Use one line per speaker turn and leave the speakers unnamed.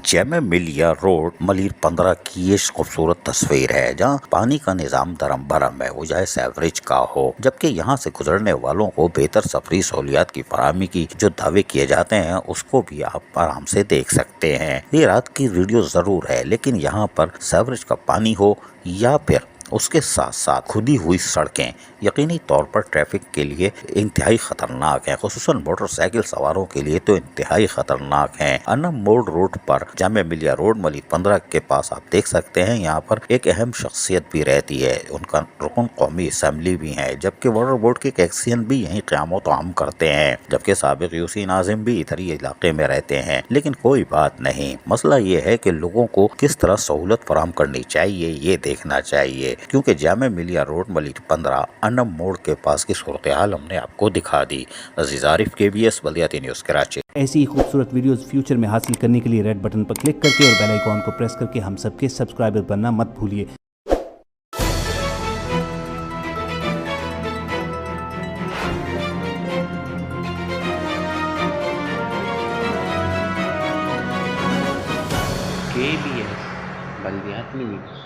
जैमे मिलिया रोड मलिर 15 की ये खूबसूरत तस्वीर है जहाँ पानी का निजाम दरम भरम है, वो चाहे एवरेज का हो, जबकि यहाँ से गुजरने वालों को बेहतर सफरी सहूलियात की फराहमी की जो दावे किए जाते हैं उसको भी आप आराम से देख सकते हैं। ये रात की वीडियो जरूर है, लेकिन यहाँ पर सेवरेज का पानी हो या फिर उसके साथ साथ खुदी हुई सड़कें यकीनी तौर पर ट्रैफिक के लिए इंतहाई खतरनाक है, खुसूसन मोटरसाइकिल सवारों के लिए तो इंतहाई खतरनाक है। अनम मोड़ रोड पर जामे मिलिया रोड मलिर 15 के पास आप देख सकते हैं, यहाँ पर एक अहम शख्सियत भी रहती है, उनका रुकन कौमी असम्बली भी है, जबकि वाटर बोर्ड के एक्सियन भी यही क़यामत आम करते हैं, जबकि साबिक यूसी नाजिम भी इधर ही इलाके में रहते हैं। लेकिन कोई बात नहीं, मसला ये है कि लोगों को किस तरह सहूलत फराहम करनी चाहिए ये देखना चाहिए, क्योंकि जामे मिलिया रोड मलिर 15 अनम मोड़ के पास की सूरत हाल हमने आपको दिखा दी। अजीज आरिफ, KBS बल्दियाती न्यूज़ कराची।
ऐसी ही खूबसूरत वीडियोस फ्यूचर में हासिल करने के लिए रेड बटन पर क्लिक करके और बेल आइकॉन को प्रेस करके हम सबके सब्सक्राइबर बनना मत भूलिए।
KBS बल्दियाती न्यूज़।